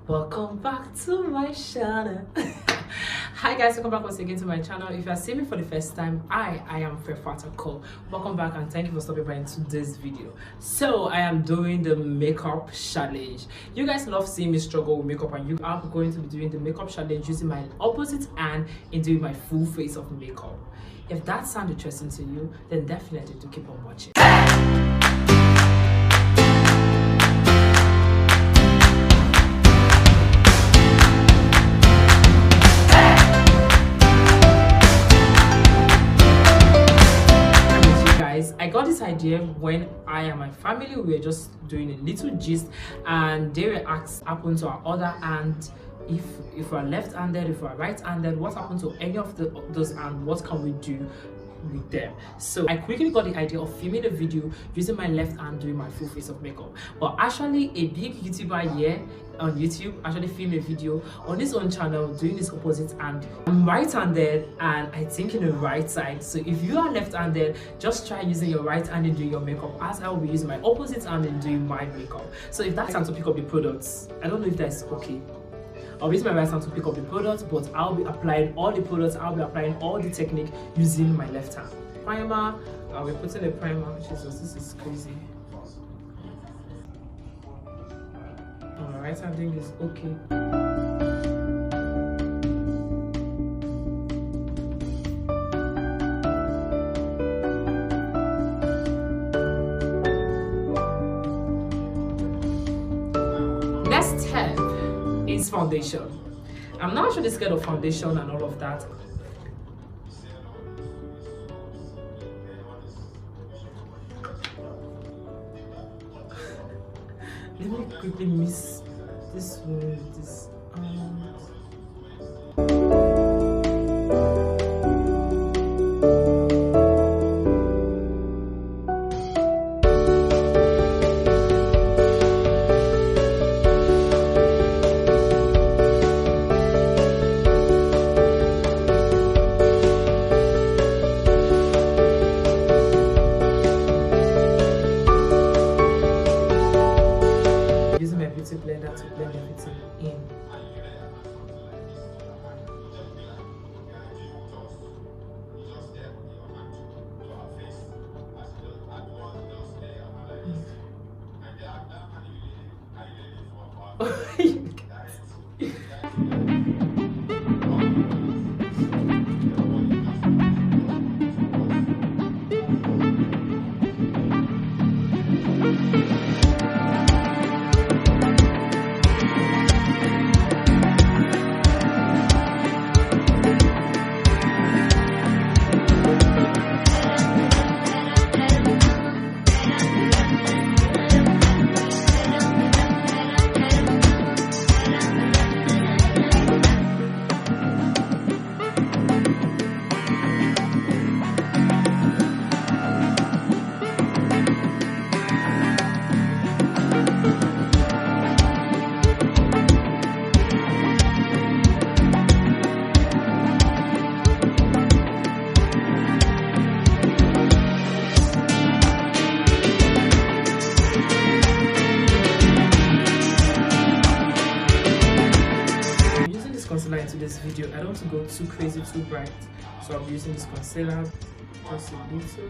Welcome back to my channel. Hi guys, welcome back once again to my channel. If you are seeing me for the first time, I am Fefarater. Welcome back and thank you for stopping by into this video. So I am doing the makeup challenge. You guys love seeing me struggle with makeup, and you are going to be doing the makeup challenge using my opposite hand in doing my full face of makeup. If that sounds interesting to you, then definitely do keep on watching. I got this idea when I and my family we were just doing a little gist, and they were asked happen to our other hand, if we're left-handed, if we're right-handed, what happened to any of those, and what can we do with them. So I quickly got the idea of filming a video using my left hand doing my full face of makeup. But actually a big YouTuber here on YouTube actually filmed a video on his own channel doing his opposite hand. I'm right-handed and I think in the right side, so if you are left-handed, just try using your right hand in doing your makeup, as I will be using my opposite hand in doing my makeup. So if that's time to pick up the products, I don't know if that's okay. I'll use my right hand to pick up the products, but I'll be applying all the products, I'll be applying all the technique using my left hand. Primer, I'll be putting a primer. Jesus, this is crazy. My right hand thing is okay. Next step is foundation. I'm not actually scared of foundation and all of that. Let me quickly mix this one with this. Blender to blend everything in. Into this video, I don't want to go too crazy, too bright, so I'll be using this concealer just a little,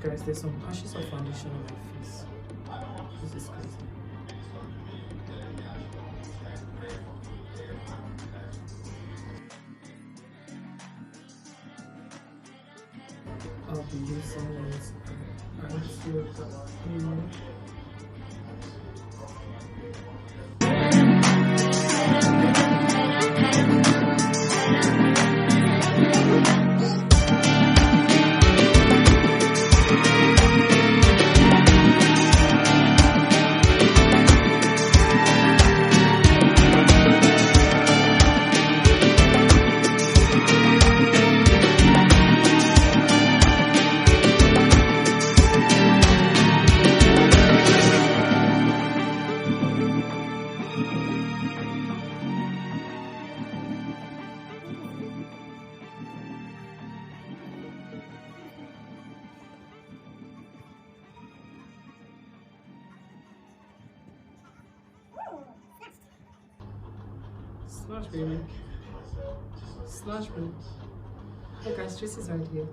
guys, there's some patches of foundation on my face. This is crazy. I'll be using this Snatch, baby. Snatch, baby. Hey guys, Tracy's right here.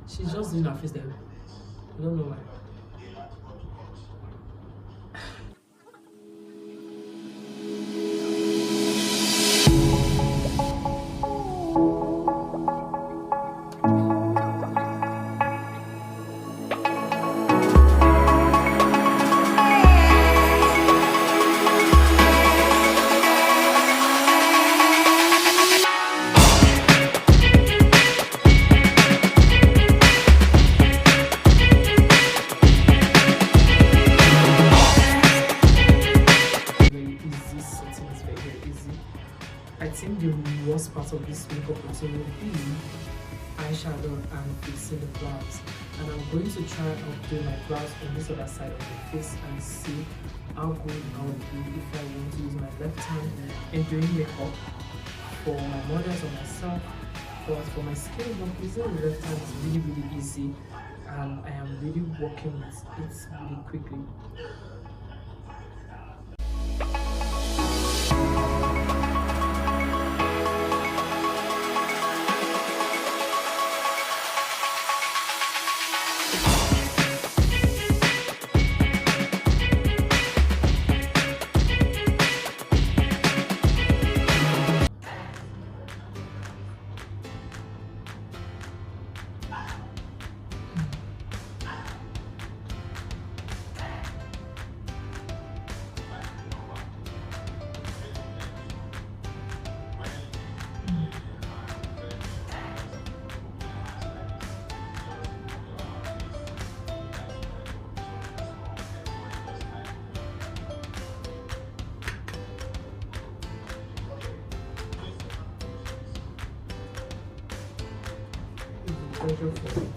She's just doing her face there. I don't know why. I think the worst part of this makeup routine will be eyeshadow and fixing the brows. And I'm going to try out doing my brows on this other side of the face and see how good I will do if I want to use my left hand in doing makeup for my models or myself. But for my skin work, using the left hand is really easy, and I am really working with it really quickly. Pleasure for me.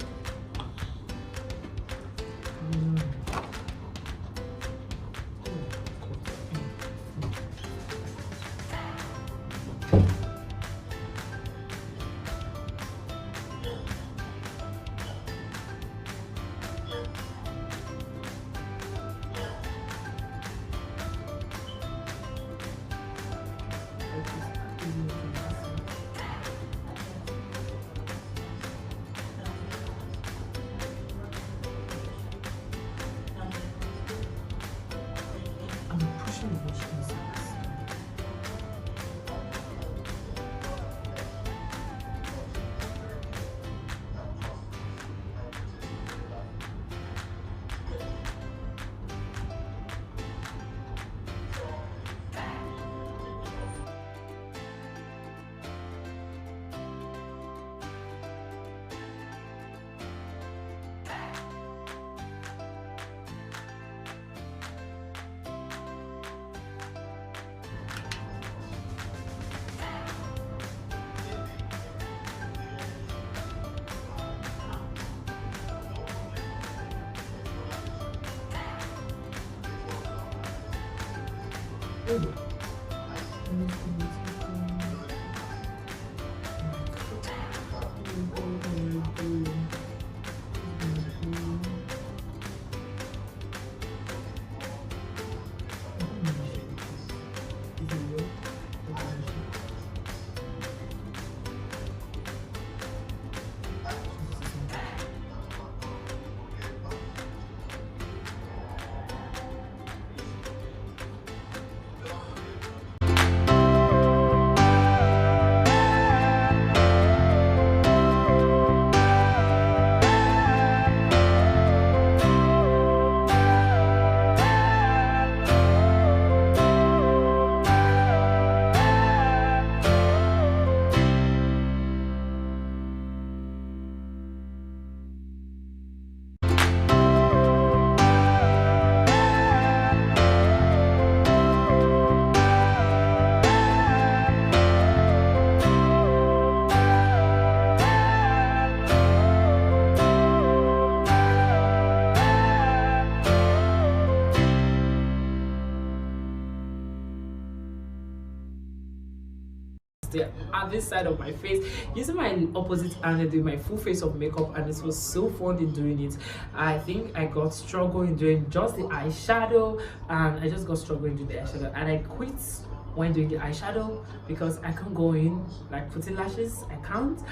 At this side of my face, using my opposite hand and doing my full face of makeup, and it was so fun in doing it. I think I got struggle in doing just the eyeshadow, and I just got struggling doing the eyeshadow, and I quit when doing the eyeshadow, because I can't go in like putting lashes. I can't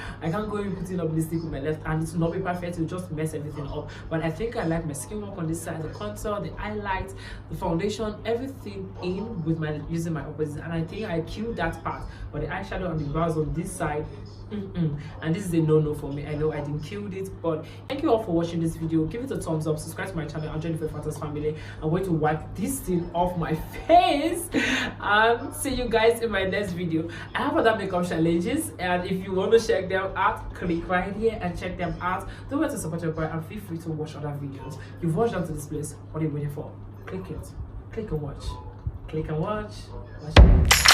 go in putting up lipstick with my left hand. It will not be perfect, it will just mess everything up. But I think I like my skin work on this side, the contour, the highlight, the foundation, everything in with my using my opposite, and I think I killed that part. But the eyeshadow and the brows on this side, and this is a no-no for me. I know I didn't kill it, but thank you all for watching this video. Give it a thumbs up, subscribe to my channel, and join the Fefarater's family. I'm going to wipe this thing off my face and see you guys in my next video. I have other makeup challenges, and if you want to check them out, click right here and check them out. Don't forget to support your boy, and feel free to watch other videos. You've watched up to this place, what are you waiting for? Click it, click and watch, click and watch.